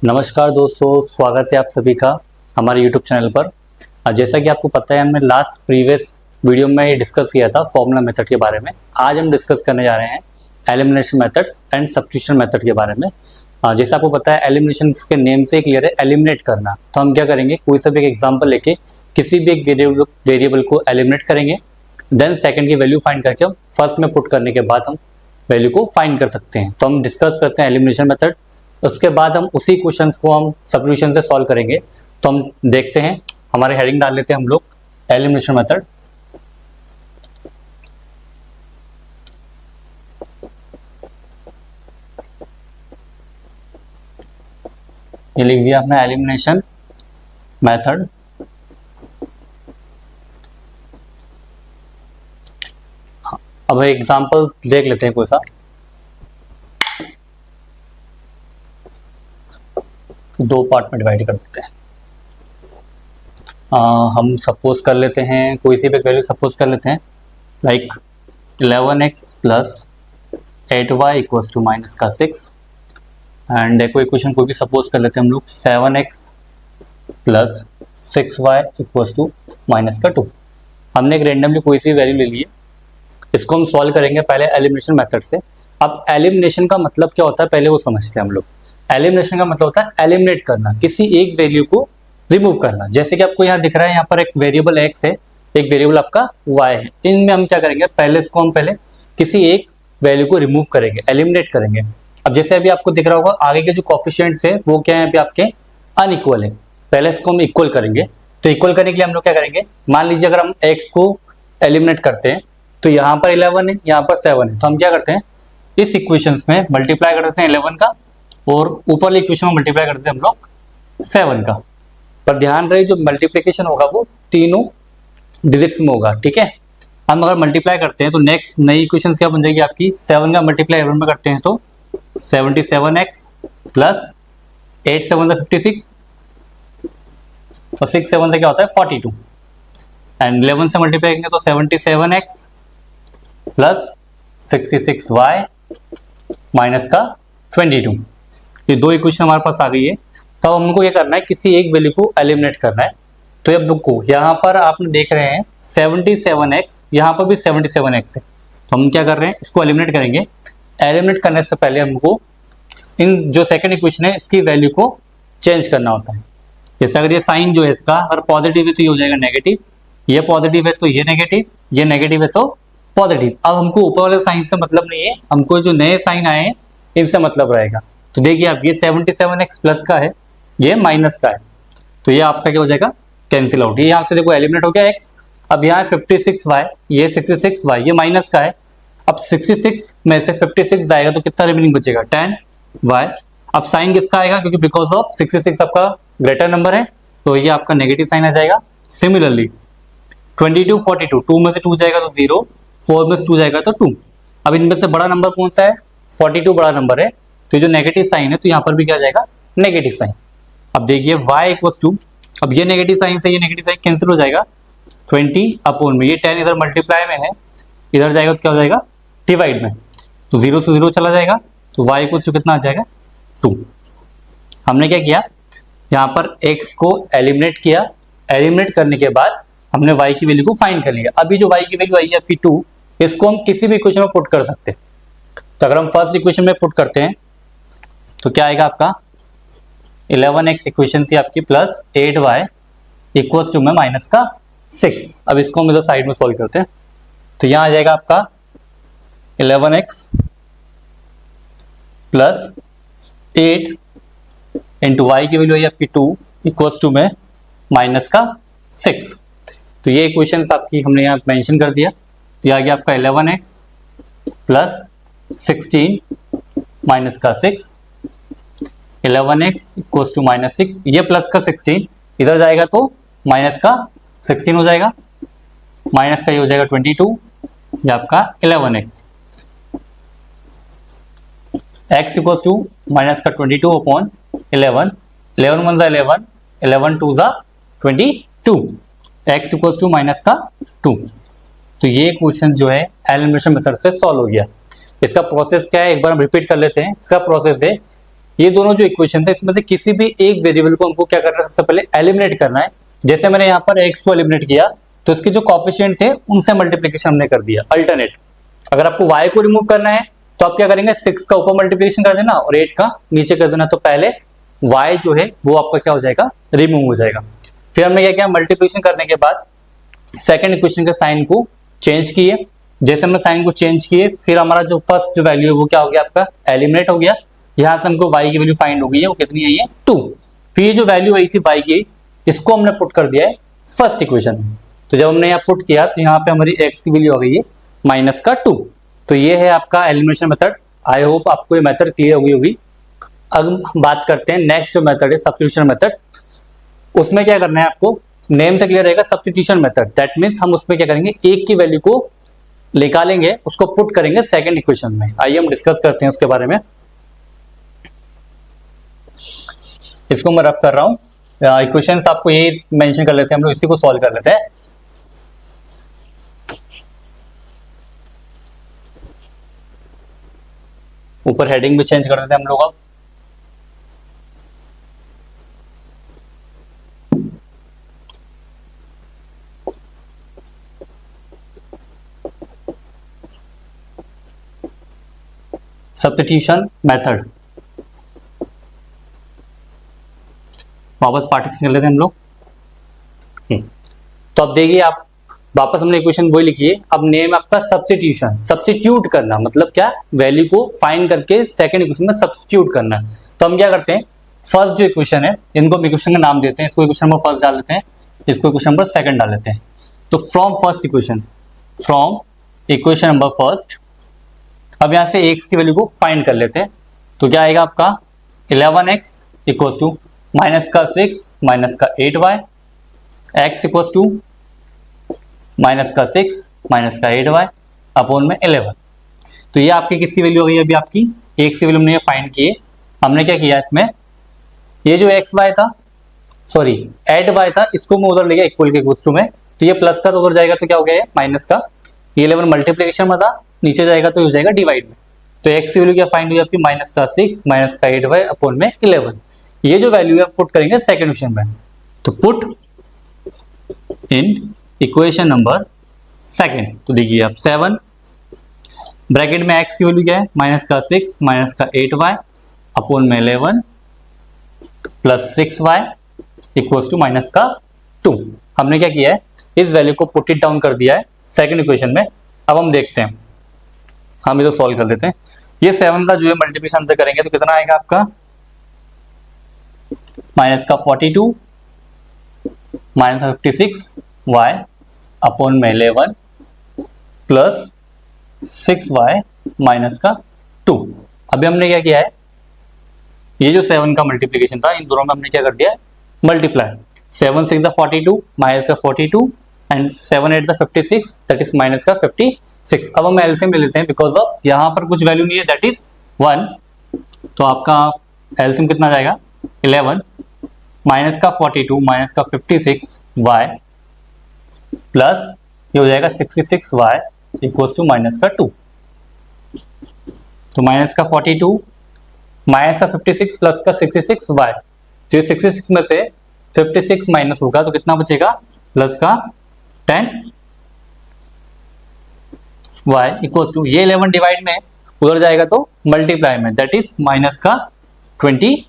नमस्कार दोस्तों, स्वागत है आप सभी का हमारे YouTube चैनल पर। जैसा कि आपको पता है, हमने लास्ट प्रीवियस वीडियो में ये डिस्कस किया था फॉर्मूला मेथड के बारे में। आज हम डिस्कस करने जा रहे हैं elimination methods and substitution method के बारे में। जैसा आपको पता है, एलिमिनेशन के नेम से क्लियर है, एलिमिनेट करना। तो हम क्या करेंगे, कोई सा भी एक एग्जाम्पल लेके किसी भी एक वेरिएबल को एलिमिनेट करेंगे, देन सेकेंड की वैल्यू फाइंड करके हम फर्स्ट में पुट करने के बाद हम वैल्यू को फाइंड कर सकते हैं। तो हम डिस्कस करते हैं एलिमिनेशन मेथड, उसके बाद हम उसी क्वेश्चंस को हम सब्स्टिट्यूशन से सॉल्व करेंगे। तो हम देखते हैं, हमारे हेडिंग डाल लेते हैं हम लोग एलिमिनेशन मेथड। ये लिख दिया अपना एलिमिनेशन मेथड। अब एग्जांपल देख लेते हैं कोई सा। दो पार्ट में डिवाइड कर देते हैं। हम सपोज कर लेते हैं, कोई सी भी वैल्यू सपोज कर लेते हैं, like 11x plus 8y equals to minus का 6। एंड एक इक्वेशन कोई भी सपोज कर लेते हैं हम लोग, 7x plus 6y equals to minus का 2। हमने एक रेंडमली कोई सी वैल्यू ले ली है, इसको हम सॉल्व करेंगे पहले एलिमिनेशन मेथड से। अब एलिमिनेशन का मतलब क्या होता है पहले वो समझते हैं हम लोग। एलिमिनेशन का मतलब होता है एलिमिनेट करना, किसी एक वैल्यू को रिमूव करना। जैसे कि आपको यहाँ दिख रहा है, यहाँ पर एक वेरिएबल x है, एक वेरिएबल आपका y है। इनमें हम क्या करेंगे, पहले इसको हम पहले किसी एक वैल्यू को रिमूव करेंगे, एलिमिनेट करेंगे। अब जैसे अभी आपको दिख रहा होगा, आगे के जो कोफिशिएंट्स है वो क्या है, अभी आपके अनइक्वल है। पहले इसको हम इक्वल करेंगे। तो इक्वल करने के लिए हम लोग क्या करेंगे, मान लीजिए अगर हम x को एलिमिनेट करते हैं तो यहाँ पर 11 है, यहाँ पर 7 है। तो हम क्या करते हैं, इस इक्वेशंस में मल्टीप्लाई कर देते हैं 11 का, और ऊपर वाली इक्वेशन में मल्टीप्लाई कर देते हैं हम लोग 7 का। पर ध्यान रहे, जो मल्टीप्लिकेशन होगा वो तीनों डिजिट्स में होगा, ठीक है। हम अगर मल्टीप्लाई करते हैं तो नेक्स्ट नई इक्वेशन क्या बन जाएगी आपकी, 7 का मल्टीप्लाई 11 में करते हैं तो 77x प्लस 8 7 56, और 6 7 से क्या होता है 42। एंड 11 से मल्टीप्लाई करेंगे तो 77x प्लस 66y माइनस का 22। ये दो इक्वेशन हमारे पास आ गई है। तो अब हमको क्या करना है, किसी एक वैल्यू को एलिमिनेट करना है। तो अब देखो, यहाँ पर आपने देख रहे हैं 77x, यहाँ पर भी 77x है। तो हम क्या कर रहे हैं, इसको एलिमिनेट करेंगे। एलिमिनेट करने से पहले हमको इन जो सेकंड इक्वेशन है इसकी वैल्यू को चेंज करना होता है। जैसे अगर ये साइन जो है इसका अगर पॉजिटिव है तो ये हो जाएगा नेगेटिव, ये पॉजिटिव है तो ये नेगेटिव, ये नेगेटिव है तो पॉजिटिव। अब हमको ऊपर वाले साइन से मतलब नहीं है, हमको जो नए साइन आए हैं इनसे मतलब रहेगा। तो देखिए आप, ये 77x प्लस का है, ये माइनस का है, तो ये आपका क्या हो जाएगा, कैंसिल आउट। ये यहाँ से देखो एलिमिनेट हो गया x। अब यहाँ 56y, ये 66y, ये माइनस का है। अब 66 में से 56 जाएगा तो कितना रिमेनिंग बचेगा, 10y। अब साइन किसका आएगा, क्योंकि बिकॉज ऑफ 66 आपका ग्रेटर नंबर है तो ये आपका नेगेटिव साइन आ जाएगा। सिमिलरली 22 42, 2 में से 2 जाएगा तो 0, 4 में से 2 जाएगा तो 2। अब इनमें से बड़ा नंबर कौन सा है, 42 बड़ा नंबर है, तो जो नेगेटिव साइन है तो यहाँ पर भी क्या जाएगा, नेगेटिव साइन। अब देखिए y इक्वल्स टू, अब ये नेगेटिव साइन से ये नेगेटिव साइन कैंसिल हो जाएगा, 20 अपॉन में ये 10 इधर मल्टीप्लाई में है, इधर जाएगा तो क्या हो जाएगा, डिवाइड में, तो 0 से 0 चला जाएगा, तो y इक्वल्स टू कितना आ जाएगा, 2। हमने क्या किया, यहाँ पर x को एलिमिनेट किया। एलिमिनेट करने के बाद हमने y की वैल्यू को फाइंड कर लिया। अभी जो y की वैल्यू आई है आपकी 2, इसको हम किसी भी इक्वेशन में पुट कर सकते हैं। तो अगर हम फर्स्ट इक्वेशन में पुट करते हैं तो क्या आएगा आपका, 11x इक्वेशन से आपकी प्लस 8y इक्वल्स टू में माइनस का 6। अब इसको हम इधर साइड में सॉल्व करते हैं। तो यहाँ आ जाएगा आपका 11x प्लस 8 इंटू वाई की वैल्यू आई आपकी 2 इक्वल्स टू में माइनस का 6। तो ये इक्वेशन आपकी हमने यहाँ मेंशन कर दिया। तो ये आ गया आपका 11x प्लस 16 माइनस का 6, 11x इक्वल्स टू माइनस 6, ये प्लस का 16 इधर जाएगा तो माइनस का 16 हो जाएगा, माइनस का ये हो जाएगा 22, ये आपका 11x। x equals to minus का 22 अपॉन 11, 11 वन जा 11, 11 टू जा 22, x इक्वल्स टू माइनस का 2। तो ये क्वेश्चन जो है एलिमिनेशन मेथड से सॉल्व हो गया। इसका प्रोसेस क्या है, एक बार हम रिपीट कर लेते हैं। इसका प्रोसेस है, ये दोनों जो इक्वेशन है इसमें से किसी भी एक वेरिएबल को हमको क्या करना है, सबसे पहले एलिमिनेट करना है। जैसे मैंने यहाँ पर x को एलिमिनेट किया तो इसके जो कोएफिशिएंट थे उनसे मल्टीप्लिकेशन हमने कर दिया अल्टरनेट। अगर आपको y को रिमूव करना है तो आप क्या करेंगे, 6 का ऊपर मल्टीप्लिकेशन कर देना और 8 का नीचे कर देना, तो पहले y जो है वो आपका क्या हो जाएगा, रिमूव हो जाएगा। फिर हमने क्या किया, मल्टीप्लिकेशन करने के बाद सेकंड इक्वेशन के साइन को चेंज किए। जैसे हमने साइन को चेंज किए फिर हमारा जो फर्स्ट जो वैल्यू है वो क्या हो गया, आपका एलिमिनेट हो गया। यहाँ से हमको y की वैल्यू फाइंड हो गई है, वो कितनी आई है, 2। फिर ये जो वैल्यू आई थी y की, इसको हमने पुट कर दिया है फर्स्ट इक्वेशन में। तो जब हमने यहाँ पुट किया तो यहाँ पे हमारी x की वैल्यू आ गई है -2। तो ये है आपका एलिमिनेशन मेथड। आई होप आपको ये मेथड क्लियर हुई होगी। अब बात करते हैं नेक्स्ट जो मेथड है सब्स्टिट्यूशन मेथड। उसमें क्या करना है आपको, नेम से क्लियर रहेगा सब्स्टिट्यूशन मेथड। दैट मीन्स हम उसमें क्या करेंगे, एक की वैल्यू को निकालेंगे, उसको पुट करेंगे सेकंड इक्वेशन में। आइए हम डिस्कस करते हैं उसके बारे में। इसको मैं रफ कर रहा हूँ, इक्वेशंस आपको ये मेंशन कर लेते हैं, हम लोग इसी को सॉल्व कर लेते हैं। ऊपर हेडिंग भी चेंज कर देते हैं हम लोग। अब सब्स्टिट्यूशन मेथड, वापस पार्टीशन कर लेते हैं हम लोग। तो अब देखिए, आप वापस हमने इक्वेशन वही लिखी है। अब नेम आपका सब्स्टिट्यूशन, सब्स्टिट्यूट करना मतलब क्या, वैल्यू को फाइंड करके सेकंड इक्वेशन में सब्स्टिट्यूट करना। तो हम क्या करते हैं, फर्स्ट जो इक्वेशन है इनको हम इक्वेशन का नाम देते हैं। इसको इक्वेशन नंबर फर्स्ट डाल देते हैं, इसको इक्वेशन नंबर सेकंड डाल देते हैं। तो फ्रॉम इक्वेशन नंबर फर्स्ट, अब यहाँ से x की वैल्यू को फाइंड कर लेते हैं। तो क्या आएगा आपका 11x equals to -6 -8y, x equals to -6 -8y upon में 11। तो ये आपकी किसकी वैल्यू हो गई, अभी आपकी x की वैल्यू हमने फाइंड की है। हमने क्या किया इसमें, ये जो xy था, सॉरी 8y था, इसको मैं उधर ले गया इक्वल के इक्वल्स टू में। तो ये प्लस का तो उधर जाएगा तो क्या हो गया, माइनस का। ये 11 मल्टीप्लिकेशन में था, नीचे जाएगा तो हो जाएगा डिवाइड में। तो x की वैल्यू क्या फाइंड हुई आपकी, -6 -8y अपॉन में 11। ये जो वैल्यू है पुट करेंगे सेकंड इक्वेशन में। तो put in equation number second. तो देखिए आप 7 ब्रैकेट में x की वैल्यू क्या है, -6 -8y अपॉन में 11 प्लस 6y इक्वल्स टू -2। हमने क्या किया है, इस वैल्यू को पुट इट डाउन कर दिया है सेकंड इक्वेशन में। अब हम देखते हैं, हम इधर सॉल्व कर लेते हैं। ये 7 का जो है मल्टीप्लिकेशन से करेंगे तो कितना आएगा आपका, -42 -56y अपॉन में 11 प्लस 6y -2। अभी हमने क्या किया है, ये जो 7 का मल्टीप्लिकेशन था इन दोनों में हमने क्या कर दिया है, मल्टीप्लाई। 7 6 42 -42 and 7 8 56, that is -56। अब हम एलसीएम ले लेते हैं, बिकॉज ऑफ यहाँ पर कुछ वैल्यू नहीं है, दैट इज 1। तो आपका एलसीएम कितना जाएगा, 11 -42 -56y प्लस ये हो जाएगा 66y इक्वल्स टू -2। तो -42 -56 प्लस का 66y, तो ये 66 में से 56 माइनस होगा तो कितना बचेगा, प्लस का 10y इक्वल्स टू, ये 11 डिवाइड में उधर जाएगा तो मल्टीप्लाई में, दैट इज -22।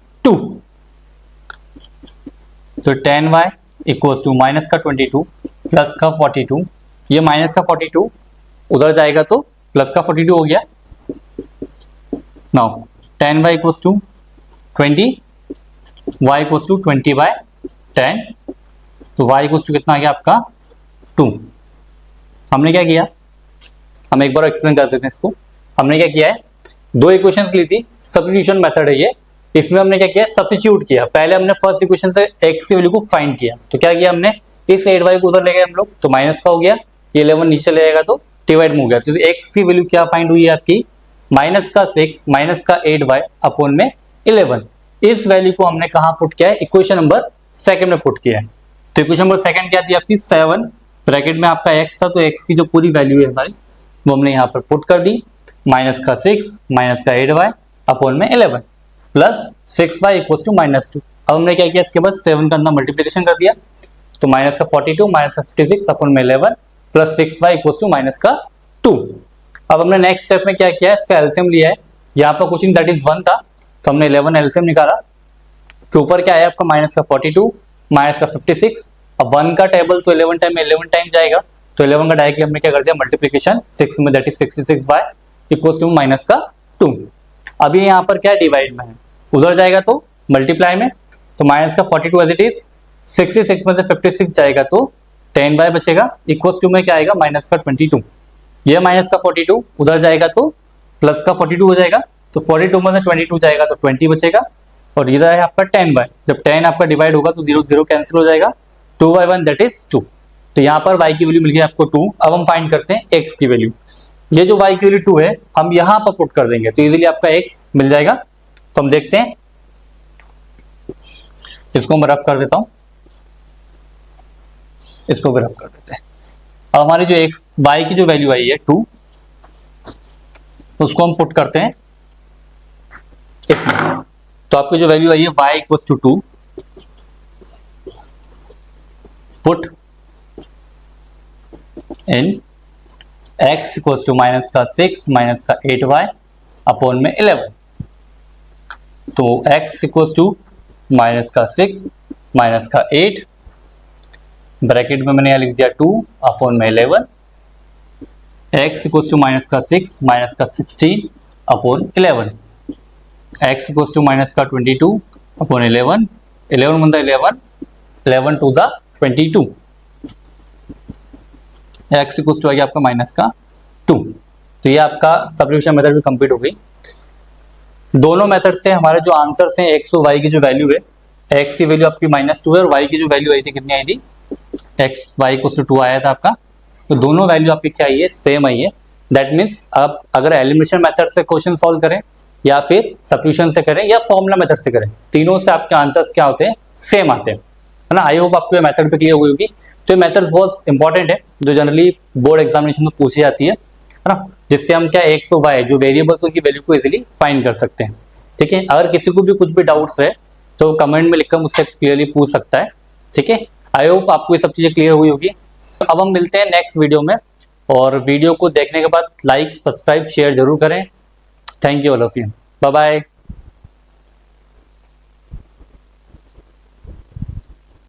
तो 10y इक्वल्स टू -22 प्लस का 42, ये -42 उधर जाएगा तो प्लस का 42 हो गया। Now 10y equals to 20, y equals to 20/10। तो y इक्वल्स टू कितना आ गया आपका 2। हमने क्या किया, हम एक बार एक्सप्लेन कर देते हैं इसको। हमने क्या किया है, दो इक्वेशंस ली थी, सब्स्टिट्यूशन मेथड है ये। इसमें हमने क्या किया, सब्स्टिट्यूट किया। पहले हमने फर्स्ट इक्वेशन से x की वैल्यू को फाइंड किया। तो क्या किया हमने, इस 8y को उधर ले गए हम लोग, तो माइनस का हो गया। ये 11 नीचे ले जाएगा तो डिवाइड में हो गया। तो x की वैल्यू क्या फाइंड हुई है आपकी, -6 -8y अपॉन में 11। इस वैल्यू को हमने कहाँ पुट किया है, इक्वेशन नंबर सेकंड में पुट किया है। तो इक्वेशन नंबर सेकंड क्या थी आपकी, 7 ब्रैकेट में आपका x था, तो x की जो पूरी वैल्यू है हमारी वो हमने यहाँ पर पुट कर दी, -6 -8y अपॉन में 11 प्लस 6y इक्वल टू -2। अब हमने क्या किया, इसके बाद 7 का अंदर मल्टीप्लीकेशन कर दिया, तो माइनस का 42 माइनस का 56 अपन में 11 प्लस 6y इक्वल टू -2। अब हमने नेक्स्ट स्टेप में क्या किया, इसका एलसीएम लिया है। यहाँ पर क्वेश्चन दैट इज 1 था, तो हमने 11 एलसीएम निकाला। तो ऊपर क्या है आपका माइनस का 42 माइनस का 56। अब 1 का टेबल तो 11 टाइम में 11 टाइम जाएगा, तो 11 का डायरेक्टली हमने क्या कर दिया मल्टीप्लीकेशन 6 में, that is 66y equal to -2। अभी यहाँ पर क्या डिवाइड में है, उधर जाएगा तो मल्टीप्लाई में, तो माइनस का 42 एज इट इज, 66 में से 56 जाएगा तो 10y बचेगा इक्वल टू में क्या आएगा -22। ये माइनस का 42 उधर जाएगा तो प्लस का 42 हो जाएगा, तो 42 में से 22 जाएगा तो 20 बचेगा, और इधर है आपका 10y। जब 10 आपका डिवाइड होगा तो 0 0 कैंसिल हो जाएगा, 2y1 दैट इज 2। तो यहाँ पर y की वैल्यू मिल गई आपको 2। अब हम फाइंड करते हैं x की वैल्यू। ये जो y की वैल्यू 2 है हम यहाँ पर पुट कर देंगे तो इजीली आपका x मिल जाएगा। तो हम देखते हैं, इसको मैं रफ कर देता हूँ, इसको भी रफ कर देते हैं। अब हमारी जो x y की जो वैल्यू आई है 2, उसको हम पुट करते हैं इसमें। तो आपकी जो वैल्यू आई है y equal to 2, put in x equal to minus का 6 माइनस का 8y अपॉन में 11। तो x इक्वल टू माइनस का 6 माइनस का 8, ब्रैकेट में मैंने यहाँ लिख दिया 2 अपॉन में 11, x इक्वल टू माइनस का 6 माइनस का 16 upon 11, x equal to minus का 22 अपॉन 11, 11 मतलब 11, 11 to the 22, x equal to आ गया आपका माइनस का 2। तो ये आपका सब्स्टिट्यूशन मेथड भी कंप्लीट हो गई। दोनों मेथड से हमारे जो आंसर्स हैं x और y की जो वैल्यू है, x की वैल्यू आपकी -2 है और y की जो वैल्यू आई थी कितनी आई थी, x y इक्वल टू 2 आया था आपका। तो दोनों वैल्यू आपकी क्या आई है, सेम आई है। दैट मीन्स आप अगर एलिमिनेशन मेथड से क्वेश्चन सॉल्व करें या फिर सब्स्टिट्यूशन से करें या फॉर्मूला मेथड से करें, तीनों से आपके आंसर्स क्या होते हैं, सेम आते हैं, है ना। आई होप आपको ये मेथड पे क्लियर हुई होगी। तो ये मेथड्स बहुत इंपॉर्टेंट है जो जनरली बोर्ड एग्जामिनेशन में पूछी जाती है ना, जिससे हम क्या x तो y जो वेरिएबल्स उनकी वैल्यू को इजीली फाइंड कर सकते हैं। ठीक है, अगर किसी को भी कुछ भी डाउट्स है तो कमेंट में लिखकर मुझसे क्लियरली पूछ सकता है। ठीक है, आई होप आपको ये सब चीज़ें क्लियर हुई होगी। अब हम मिलते हैं नेक्स्ट वीडियो में, और वीडियो को देखने के बाद लाइक सब्सक्राइब शेयर जरूर करें। Thank you all of you, bye bye.